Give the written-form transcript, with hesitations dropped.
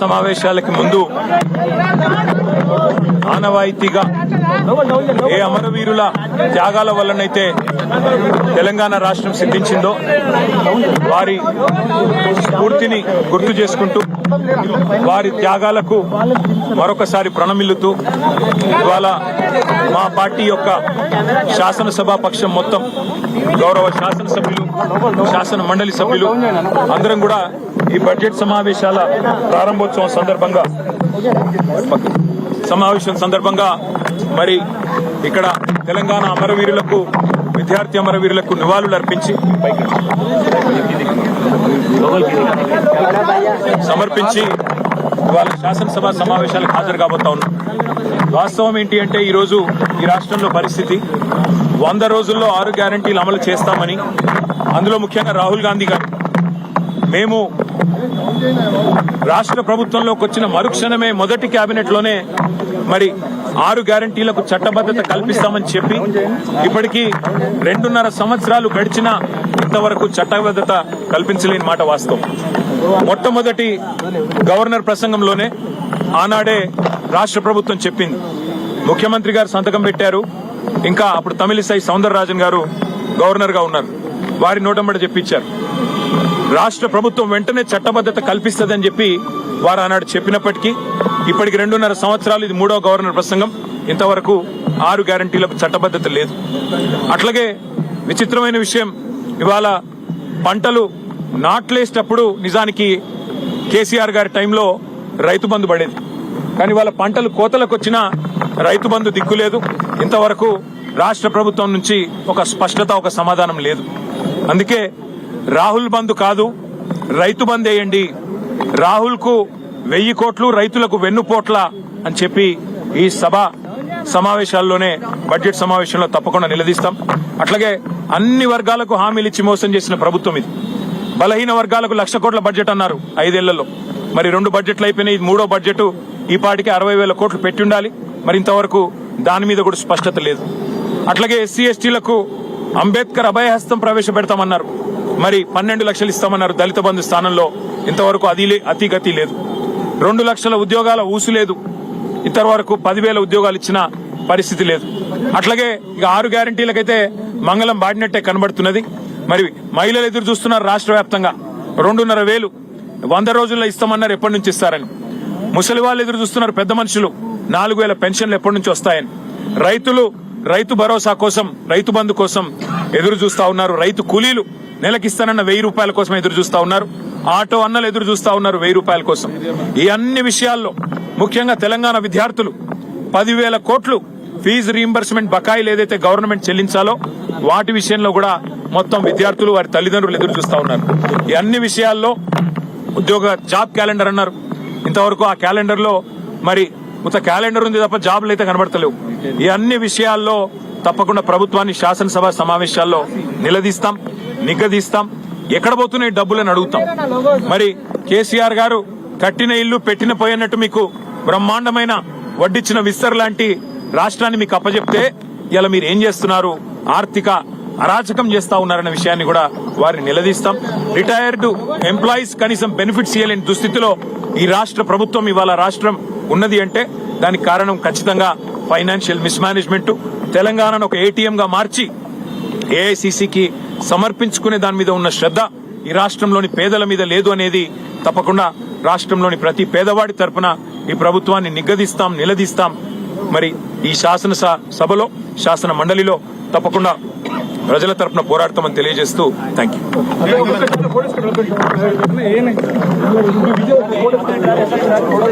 సమావేశాలకి ముందు ఆనవాయితీగా ఏ అమరవీరుల త్యాగాల వల్లనైతే తెలంగాణ రాష్ట్రం సిద్ధించిందో వారి స్ఫూర్తిని గుర్తు చేసుకుంటూ వారి త్యాగాలకు మరొకసారి ప్రణమిల్లుతూ ఇవాళ మా పార్టీ యొక్క శాసనసభా పక్షం మొత్తం గౌరవ శాసనసభ్యులు శాసన మండలి సభ్యులు అందరం కూడా ఈ బడ్జెట్ సమావేశం సందర్భంగా మరి ఇక్కడ తెలంగాణ అమరవీరులకు విద్యార్థి అమరవీరులకు నివాళులు అర్పించి సమర్పించి ఇవాళ శాసనసభ సమావేశాలకు హాజరు కాబోతా ఉన్నాం. వాస్తవం ఏంటి అంటే ఈరోజు ఈ రాష్ట్రంలో పరిస్థితి 100 రోజుల్లో 6 గ్యారంటీలు అమలు చేస్తామని, అందులో ముఖ్యంగా రాహుల్ గాంధీ గారు మేము రాష్ట్ర ప్రభుత్వంలోకి వచ్చిన మరుక్షణమే మొదటి కేబినెట్ లోనే మరి 6 గ్యారంటీలకు చట్టబద్ధత కల్పిస్తామని చెప్పి ఇప్పటికీ 2.5 సంవత్సరాలు గడిచినా ఇంతవరకు చట్టబద్ధత కల్పించలేని మాట వాస్తవం. మొట్టమొదటి గవర్నర్ ప్రసంగంలోనే ఆనాడే రాష్ట్ర ప్రభుత్వం చెప్పింది. ముఖ్యమంత్రి గారు సంతకం పెట్టారు. ఇంకా అప్పుడు తమిళిసై సౌందరరాజన్ గారు గవర్నర్ గా ఉన్నారు. వారి నోటంబడి చెప్పించారు. రాష్ట్ర ప్రభుత్వం వెంటనే చట్టబద్ధత కల్పిస్తుందని చెప్పి వారు ఆనాడు చెప్పినప్పటికీ ఇప్పటికి 2.5 సంవత్సరాలు ఇది 3వ గవర్నర్ ప్రసంగం. ఇంతవరకు 6 గ్యారంటీలకు చట్టబద్ధత లేదు. అట్లాగే విచిత్రమైన విషయం, ఇవాళ పంటలు నాట్లేసేటప్పుడు నిజానికి కేసీఆర్ గారి టైంలో రైతు బంధు పడేది. కానీ వాళ్ళ పంటలు కోతలకు వచ్చినా రైతు బంధు దిక్కులేదు. ఇంతవరకు రాష్ట్ర ప్రభుత్వం నుంచి ఒక స్పష్టత, ఒక సమాధానం లేదు. అందుకే రాహుల్ బంధు కాదు, రైతు బంద్ వేయండి, రాహుల్ కు 1000 కోట్లు, రైతులకు వెన్నుపోట్ల అని చెప్పి ఈ సభ సమావేశాల్లోనే బడ్జెట్ సమావేశంలో తప్పకుండా నిలదీస్తాం. అట్లాగే అన్ని వర్గాలకు హామీలు ఇచ్చి మోసం చేసిన ప్రభుత్వం ఇది. బలహీన వర్గాలకు 1,00,000 కోట్ల బడ్జెట్ అన్నారు 5 ఏళ్లలో. మరి 2 బడ్జెట్లు అయిపోయినాయి. ఇది 3వ బడ్జెట్. ఈ పాటికి 60,000 కోట్లు పెట్టి ఉండాలి. మరి ఇంతవరకు దాని మీద కూడా స్పష్టత లేదు. అట్లాగే ఎస్సీ ఎస్టీలకు అంబేద్కర్ అభయహస్తం ప్రవేశపెడతామన్నారు. మరి 12 లక్షలు ఇస్తామన్నారు దళిత బంధు స్థానంలో. ఇంతవరకు అతిగతి లేదు. 2 లక్షల ఉద్యోగాల ఊసు లేదు. ఇంతవరకు 10,000 ఉద్యోగాలు ఇచ్చిన పరిస్థితి లేదు. అట్లాగే ఇక 6 గ్యారంటీలకైతే మంగళం బాడినట్టే కనబడుతున్నది. మరి మహిళలు ఎదురు చూస్తున్నారు రాష్ట్ర వ్యాప్తంగా. 2,500 100 రోజుల్లో ఇస్తామన్నారు. ఎప్పటి నుంచి ఇస్తారని. ముసలి వాళ్ళు ఎదురు చూస్తున్నారు. పెద్ద మనుషులు 4,000 పెన్షన్లు ఎప్పటి నుంచి వస్తాయని. రైతులు రైతు భరోసా కోసం, రైతు బంధు కోసం ఎదురు చూస్తా ఉన్నారు. రైతు కూలీలు నెలకిస్తానన్న 1000 రూపాయల కోసం ఎదురు చూస్తా ఉన్నారు. ఆటో అన్నలు ఎదురు చూస్తా ఉన్నారు 1000 రూపాయల కోసం. ఈ అన్ని విషయాల్లో ముఖ్యంగా తెలంగాణ విద్యార్థులు 10,000 కోట్లు ఫీజు రీయింబర్స్మెంట్ బకాయిలు ఏదైతే గవర్నమెంట్ చెల్లించాలో వాటి విషయంలో కూడా మొత్తం విద్యార్థులు, వారి తల్లిదండ్రులు ఎదురు చూస్తా ఉన్నారు. ఈ అన్ని విషయాల్లో జాబ్ క్యాలెండర్ అన్నారు. ఇంతవరకు ఆ క్యాలెండర్ లో మరి మొత్తం క్యాలెండర్ ఉంది తప్ప జాబ్లు అయితే కనబడతలేవు. ఈ అన్ని విషయాల్లో తప్పకుండా ప్రభుత్వాన్ని శాసనసభ సమావేశాల్లో నిలదీస్తాం, నిగదీస్తాం. ఎక్కడ పోతున్నాయి డబ్బులని అడుగుతాం. మరి కేసీఆర్ గారు కట్టిన ఇల్లు పెట్టిన పోయినట్టు మీకు బ్రహ్మాండమైన వడ్డిచ్చిన విస్తర్ లాంటి రాష్ట్రాన్ని మీకు అప్పచెప్తే ఇలా మీరు ఏం చేస్తున్నారు, ఆర్థిక అరాచకం చేస్తా ఉన్నారన్న విషయాన్ని కూడా వారిని నిలదీస్తాం. రిటైర్డ్ ఎంప్లాయీస్ కనీసం బెనిఫిట్స్ ఇవ్వలేని దుస్థితిలో ఈ రాష్ట్ర ప్రభుత్వం ఇవాళ రాష్ట్రం ఉన్నది అంటే దానికి కారణం ఖచ్చితంగా ఫైనాన్షియల్ మిస్మేనేజ్మెంట్. తెలంగాణను ఒక ఏటీఎం గా మార్చి ఏఐసిసికి సమర్పించుకునే దాని మీద ఉన్న శ్రద్ధ ఈ రాష్ట్రంలోని పేదల మీద లేదు అనేది తప్పకుండా రాష్ట్రంలోని ప్రతి పేదవాడి తరపున ఈ ప్రభుత్వాన్ని నిగదీస్తాం, నిలదీస్తాం. మరి ఈ శాసన సభలో, శాసన మండలిలో తప్పకుండా ప్రజల తరపున పోరాడతామని తెలియజేస్తూ థ్యాంక్ యూ.